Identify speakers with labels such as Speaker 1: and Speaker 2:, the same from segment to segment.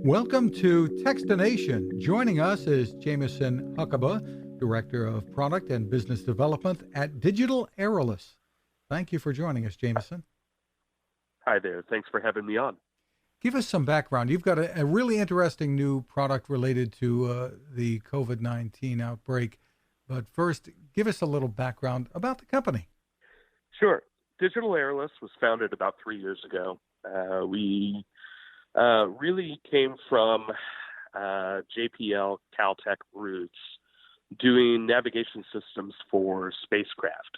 Speaker 1: Welcome to Techstination. Joining us is Jameson Huckaba, Director of Product and Business Development at Digital Aerolus. Thank you for joining us, Jameson.
Speaker 2: Hi there. Thanks for having me on.
Speaker 1: Give us some background. You've got a really interesting new product related to the COVID-19 outbreak. But first, give us a little background about the company.
Speaker 2: Sure. Digital Aerolus was founded about 3 years ago. We really came from JPL Caltech roots doing navigation systems for spacecraft.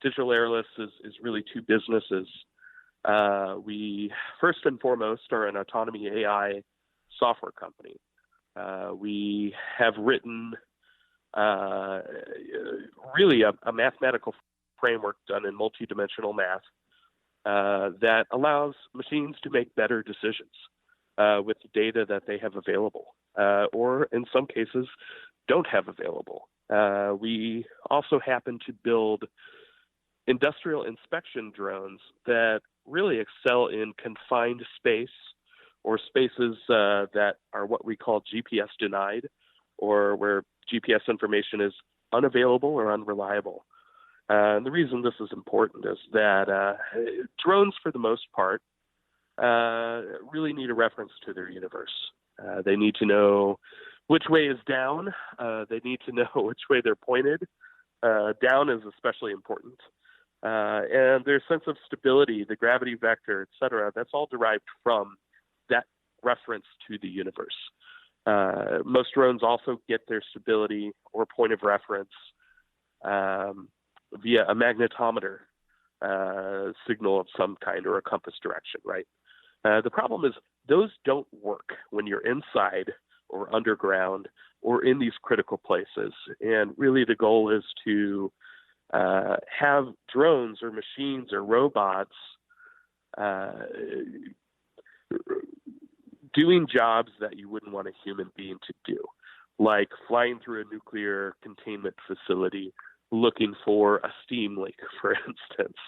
Speaker 2: Digital Aerolus is really two businesses. We first and foremost are an autonomy AI software company. We have written really a mathematical framework done in multidimensional math that allows machines to make better decisions with the data that they have available, or in some cases don't have available. We also happen to build industrial inspection drones that really excel in confined space or spaces that are what we call GPS denied, or where GPS information is unavailable or unreliable. And the reason this is important is that drones, for the most part, really need a reference to their universe. They need to know which way is down. They need to know which way they're pointed. Down is especially important. And their sense of stability, the gravity vector, et cetera, that's all derived from that reference to the universe. Most drones also get their stability or point of reference via a magnetometer signal of some kind, or a compass direction, right? The problem is those don't work when you're inside or underground or in these critical places. And really the goal is to have drones or machines or robots doing jobs that you wouldn't want a human being to do, like flying through a nuclear containment facility looking for a steam leak, for instance,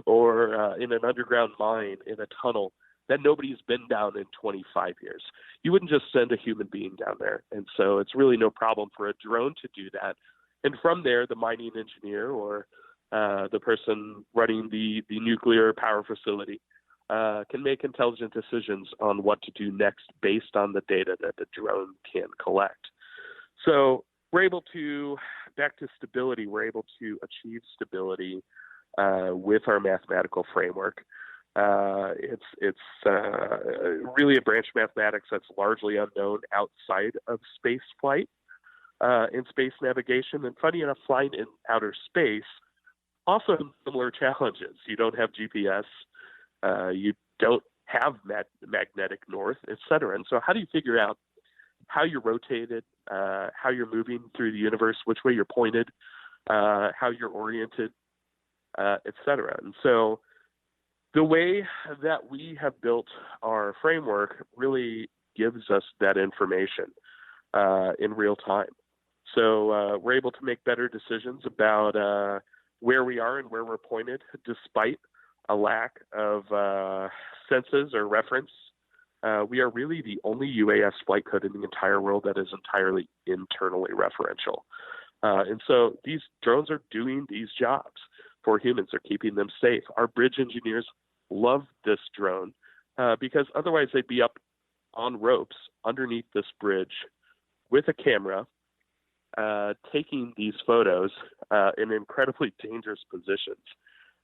Speaker 2: or in an underground mine in a tunnel that nobody's been down in 25 years. You wouldn't just send a human being down there. And so it's really no problem for a drone to do that. And from there, the mining engineer or the person running the nuclear power facility can make intelligent decisions on what to do next based on the data that the drone can collect. So we're able to, back to stability, we're able to achieve stability with our mathematical framework. It's really a branch of mathematics that's largely unknown outside of space flight. In space navigation. And funny enough, flying in outer space also has similar challenges. You don't have GPS, you don't have magnetic north, et cetera. And so how do you figure out how you're rotated, how you're moving through the universe, which way you're pointed, how you're oriented, et cetera? And so the way that we have built our framework really gives us that information in real time. So we're able to make better decisions about where we are and where we're pointed, despite a lack of senses or reference. We are really the only UAS flight code in the entire world that is entirely internally referential. And so these drones are doing these jobs for humans. They're keeping them safe. Our bridge engineers love this drone because otherwise they'd be up on ropes underneath this bridge with a camera, taking these photos in incredibly dangerous positions.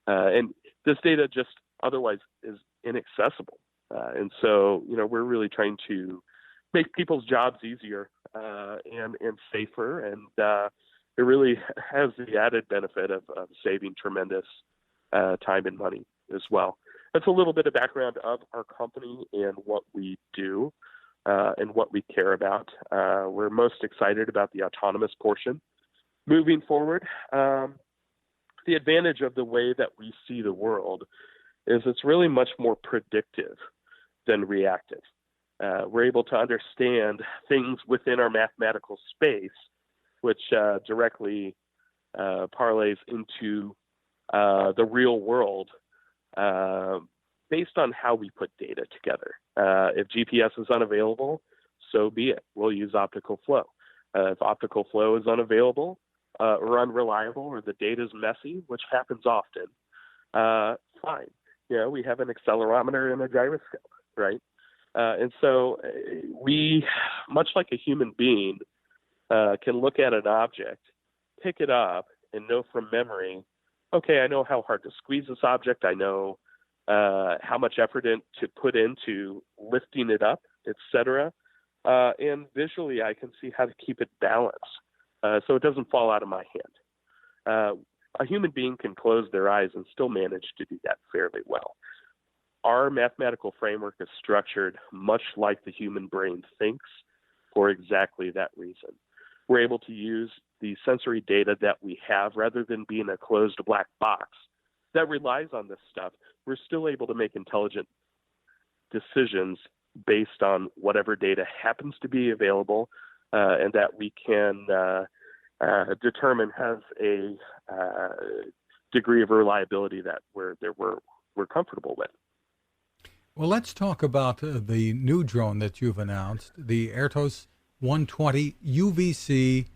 Speaker 2: And this data just otherwise is inaccessible. And so, we're really trying to make people's jobs easier and safer. And it really has the added benefit of saving tremendous time and money as well. That's a little bit of background of our company and what we do. And what we care about. We're most excited about the autonomous portion. Moving forward, the advantage of the way that we see the world is it's really much more predictive than reactive. We're able to understand things within our mathematical space, which directly parlays into the real world based on how we put data together. If GPS is unavailable, so be it. We'll use optical flow. If optical flow is unavailable or unreliable, or the data is messy, which happens often, fine. We have an accelerometer and a gyroscope, right? And so we, much like a human being, can look at an object, pick it up, and know from memory, okay, I know how hard to squeeze this object. I know how much effort to put into lifting it up, etc. And visually, I can see how to keep it balanced so it doesn't fall out of my hand. A human being can close their eyes and still manage to do that fairly well. Our mathematical framework is structured much like the human brain thinks for exactly that reason. We're able to use the sensory data that we have rather than being a closed black box that relies on this stuff. We're still able to make intelligent decisions based on whatever data happens to be available and that we can determine has a degree of reliability that we're comfortable with.
Speaker 1: Well, let's talk about the new drone that you've announced, the Aerolus 120 UVC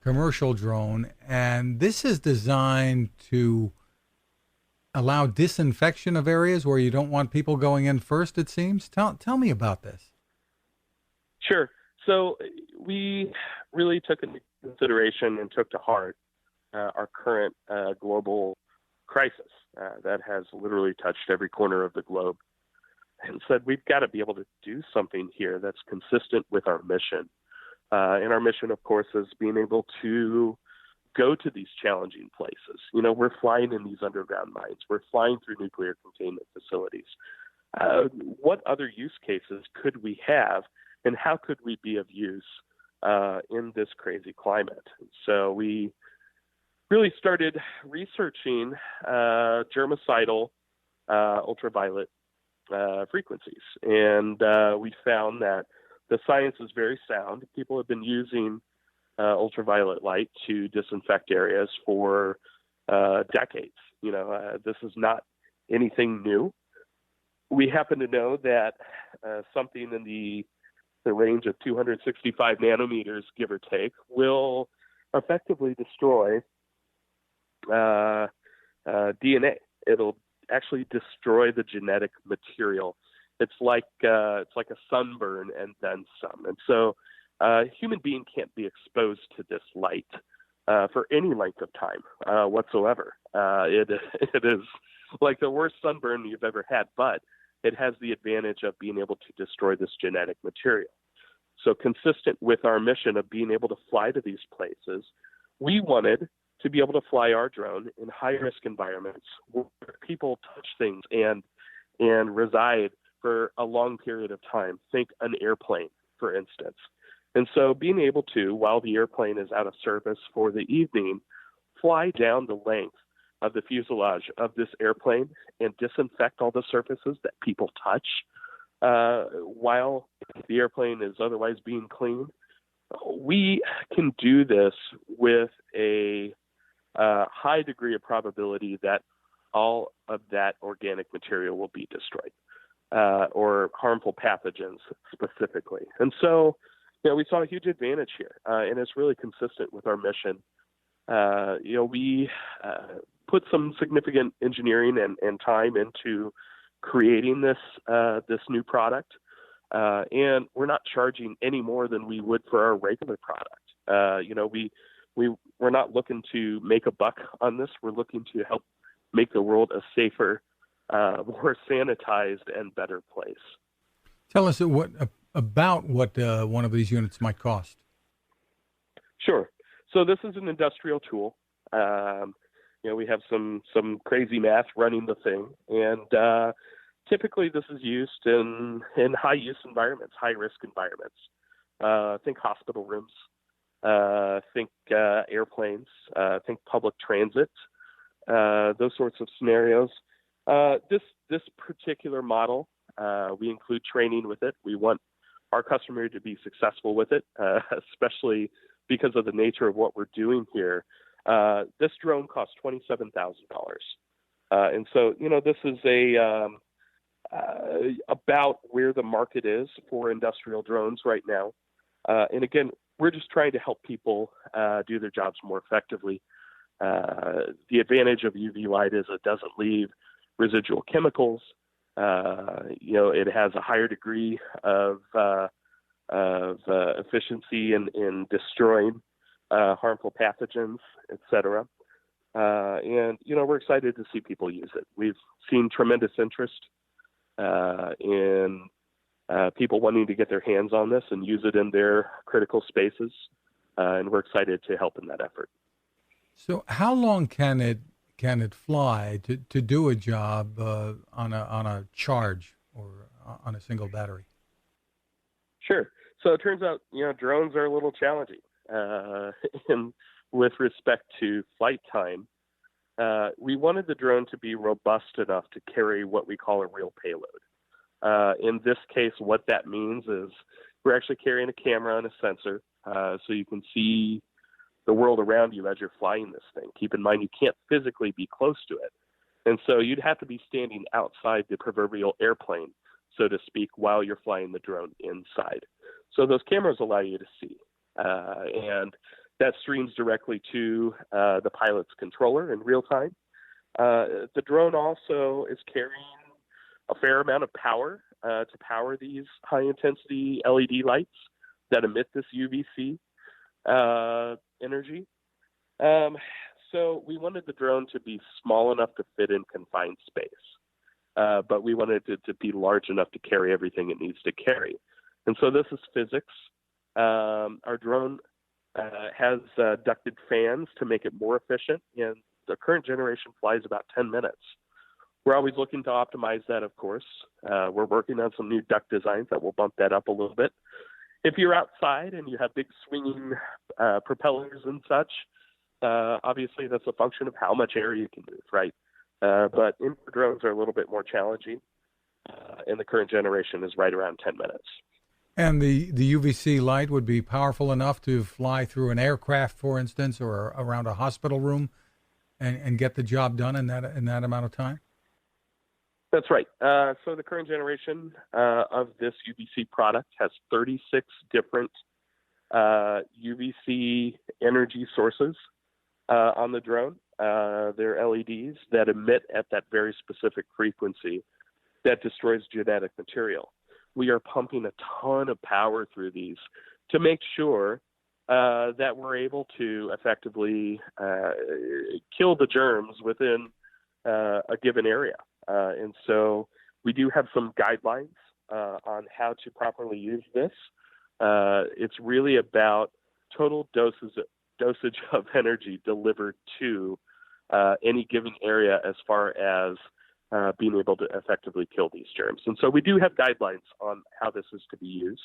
Speaker 1: commercial drone, and this is designed to allow disinfection of areas where you don't want people going in first, it seems. Tell me about this.
Speaker 2: Sure. So we really took into consideration and took to heart our current global crisis that has literally touched every corner of the globe, and said we've got to be able to do something here that's consistent with our mission. And our mission, of course, is being able to go to these challenging places. We're flying in these underground mines. We're flying through nuclear containment facilities. What other use cases could we have, and how could we be of use in this crazy climate? So we really started researching germicidal ultraviolet frequencies. And we found that the science is very sound. People have been using ultraviolet light to disinfect areas for decades. This is not anything new. We happen to know that something in the range of 265 nanometers, give or take, will effectively destroy DNA. It'll actually destroy the genetic material. It's like a sunburn and then some. And so a human being can't be exposed to this light for any length of time whatsoever. It is like the worst sunburn you've ever had, but it has the advantage of being able to destroy this genetic material. So consistent with our mission of being able to fly to these places, we wanted to be able to fly our drone in high-risk environments where people touch things and reside for a long period of time. Think an airplane, for instance. And so being able to, while the airplane is out of service for the evening, fly down the length of the fuselage of this airplane and disinfect all the surfaces that people touch while the airplane is otherwise being cleaned. We can do this with a high degree of probability that all of that organic material will be destroyed or harmful pathogens specifically. And so, we saw a huge advantage here, and it's really consistent with our mission. We put some significant engineering and time into creating this new product, and we're not charging any more than we would for our regular product. We're not looking to make a buck on this. We're looking to help make the world a safer, more sanitized, and better place.
Speaker 1: Tell us about what one of these units might cost.
Speaker 2: Sure. So this is an industrial tool. We have some crazy math running the thing, and typically this is used in high-use environments, high-risk environments. Think hospital rooms, think airplanes, think public transit, those sorts of scenarios. This particular model, we include training with it. We want our customer to be successful with it, especially because of the nature of what we're doing here. This drone costs $27,000. And so, this is about where the market is for industrial drones right now. And again, we're just trying to help people do their jobs more effectively. The advantage of UV light is it doesn't leave residual chemicals. It has a higher degree of efficiency in destroying harmful pathogens, et cetera. And we're excited to see people use it. We've seen tremendous interest in people wanting to get their hands on this and use it in their critical spaces, and we're excited to help in that effort.
Speaker 1: So, how long can it fly to do a job on a charge or on a single battery?
Speaker 2: Sure. So it turns out drones are a little challenging, and with respect to flight time, we wanted the drone to be robust enough to carry what we call a real payload. In this case, what that means is we're actually carrying a camera and a sensor, so you can see the world around you as you're flying this thing. Keep in mind, you can't physically be close to it. And so you'd have to be standing outside the proverbial airplane, so to speak, while you're flying the drone inside. So those cameras allow you to see. And that streams directly to the pilot's controller in real time. The drone also is carrying a fair amount of power to power these high-intensity LED lights that emit this UVC energy. So we wanted the drone to be small enough to fit in confined space, but we wanted it to be large enough to carry everything it needs to carry. And so this is physics. Our drone has ducted fans to make it more efficient, and the current generation flies about 10 minutes. We're always looking to optimize that, of course. We're working on some new duct designs that will bump that up a little bit. If you're outside and you have big swinging propellers and such, obviously that's a function of how much air you can move, right? But indoor drones are a little bit more challenging, and the current generation is right around 10 minutes.
Speaker 1: And the UVC light would be powerful enough to fly through an aircraft, for instance, or around a hospital room and get the job done in that amount of time?
Speaker 2: That's right. So the current generation of this UVC product has 36 different UVC energy sources on the drone. They're LEDs that emit at that very specific frequency that destroys genetic material. We are pumping a ton of power through these to make sure that we're able to effectively kill the germs within a given area. And so we do have some guidelines on how to properly use this. It's really about total dosage of energy delivered to any given area as far as being able to effectively kill these germs. And so we do have guidelines on how this is to be used.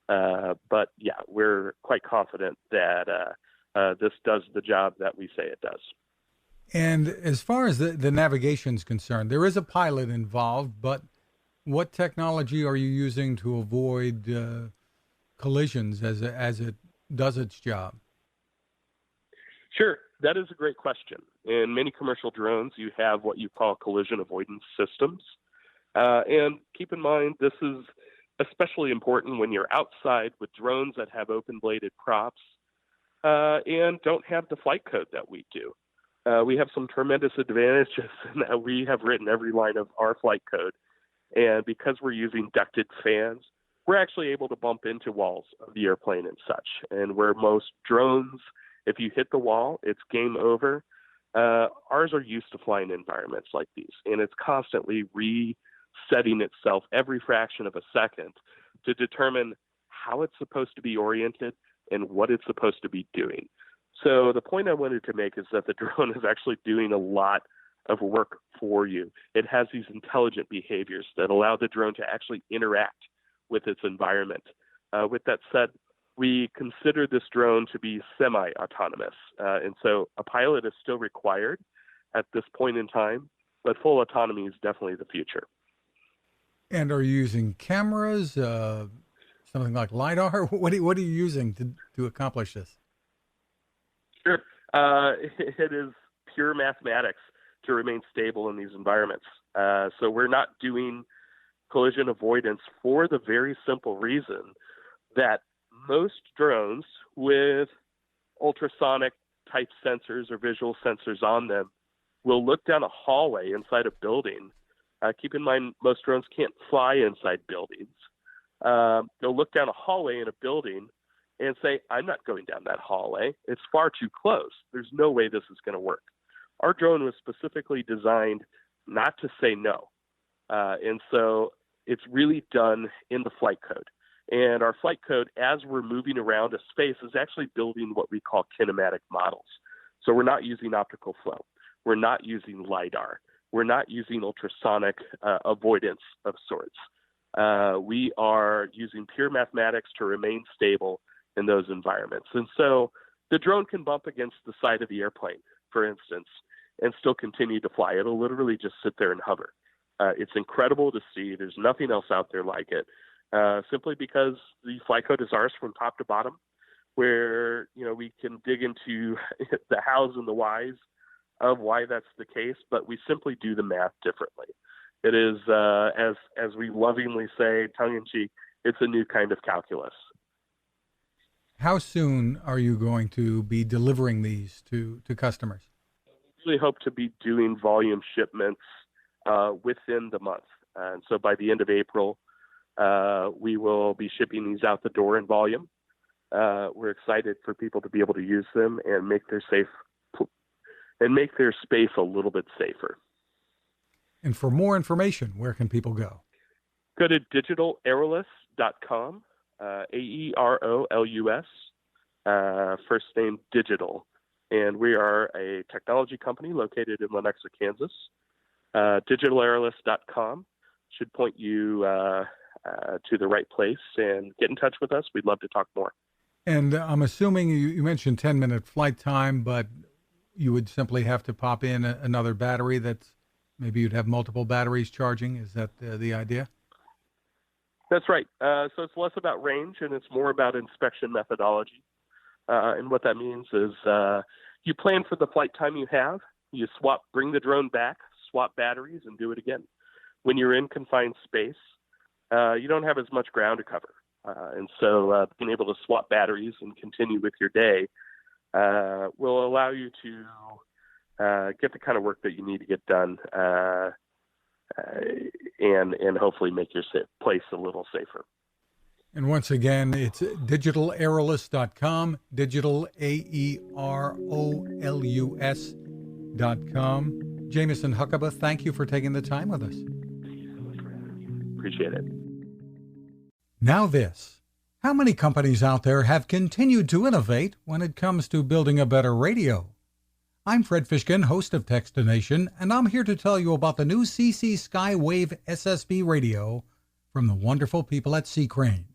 Speaker 2: But yeah, we're quite confident that this does the job that we say it does.
Speaker 1: And as far as the navigation is concerned, there is a pilot involved, but what technology are you using to avoid collisions as it does its job?
Speaker 2: Sure, that is a great question. In many commercial drones, you have what you call collision avoidance systems. And keep in mind, this is especially important when you're outside with drones that have open-bladed props and don't have the flight code that we do. We have some tremendous advantages in that we have written every line of our flight code. And because we're using ducted fans, we're actually able to bump into walls of the airplane and such. And where most drones, if you hit the wall, it's game over. Ours are used to flying in environments like these, and it's constantly resetting itself every fraction of a second to determine how it's supposed to be oriented and what it's supposed to be doing. So the point I wanted to make is that the drone is actually doing a lot of work for you. It has these intelligent behaviors that allow the drone to actually interact with its environment. With that said, we consider this drone to be semi-autonomous. And so a pilot is still required at this point in time, but full autonomy is definitely the future.
Speaker 1: And are you using cameras, something like LiDAR? What are you using to accomplish this?
Speaker 2: Sure. It is pure mathematics to remain stable in these environments. So we're not doing collision avoidance for the very simple reason that most drones with ultrasonic type sensors or visual sensors on them will look down a hallway inside a building. Keep in mind, most drones can't fly inside buildings. They'll look down a hallway in a building and say, I'm not going down that hallway. It's far too close. There's no way this is going to work. Our drone was specifically designed not to say no. And so it's really done in the flight code. And our flight code, as we're moving around a space, is actually building what we call kinematic models. So we're not using optical flow. We're not using LiDAR. We're not using ultrasonic avoidance of sorts. We are using pure mathematics to remain stable in those environments. And so the drone can bump against the side of the airplane, for instance, and still continue to fly. It'll literally just sit there and hover. It's incredible to see. There's nothing else out there like it, simply because the flight code is ours from top to bottom, where we can dig into the hows and the whys of why that's the case, but we simply do the math differently. It is, as we lovingly say, tongue-in-cheek, it's a new kind of calculus.
Speaker 1: How soon are you going to be delivering these to customers?
Speaker 2: We really hope to be doing volume shipments within the month. And so by the end of April, we will be shipping these out the door in volume. We're excited for people to be able to use them and make their space a little bit safer.
Speaker 1: And for more information, where can people go?
Speaker 2: Go to digitalaerolus.com, Aerolus, first name Digital. And we are a technology company located in Lenexa, Kansas. Digitalaerolus.com should point you to the right place, and get in touch with us. We'd love to talk more. And
Speaker 1: I'm assuming you mentioned 10-minute flight time, but you would simply have to pop in another battery that's maybe you'd have multiple batteries charging. Is that the idea?
Speaker 2: That's right. So it's less about range and it's more about inspection methodology. And what that means is you plan for the flight time you have, you bring the drone back, swap batteries, and do it again. When you're in confined space, you don't have as much ground to cover. And so being able to swap batteries and continue with your day will allow you to get the kind of work that you need to get done and hopefully make your place a little safer.
Speaker 1: And once again, it's digitalaerolus.com, digitalaerolus.com. Jameson Huckaba, thank you for taking the time with us.
Speaker 2: Appreciate it.
Speaker 1: Now this. How many companies out there have continued to innovate when it comes to building a better radio? I'm Fred Fishkin, host of Techstination, and I'm here to tell you about the new CC Skywave SSB radio from the wonderful people at C. Crane.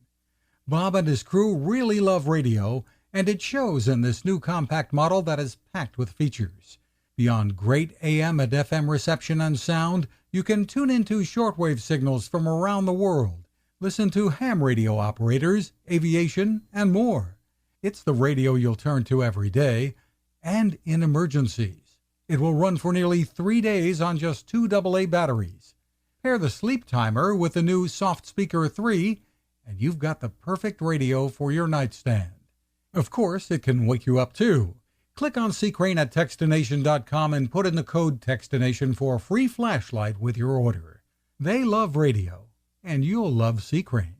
Speaker 1: Bob and his crew really love radio, and it shows in this new compact model that is packed with features. Beyond great AM and FM reception and sound, you can tune into shortwave signals from around the world, listen to ham radio operators, aviation, and more. It's the radio you'll turn to every day, and in emergencies. It will run for nearly 3 days on just 2 AA batteries. Pair the sleep timer with the new Soft Speaker 3, and you've got the perfect radio for your nightstand. Of course, it can wake you up too. Click on C. Crane at Techstination.com and put in the code Techstination for a free flashlight with your order. They love radio, and you'll love C. Crane.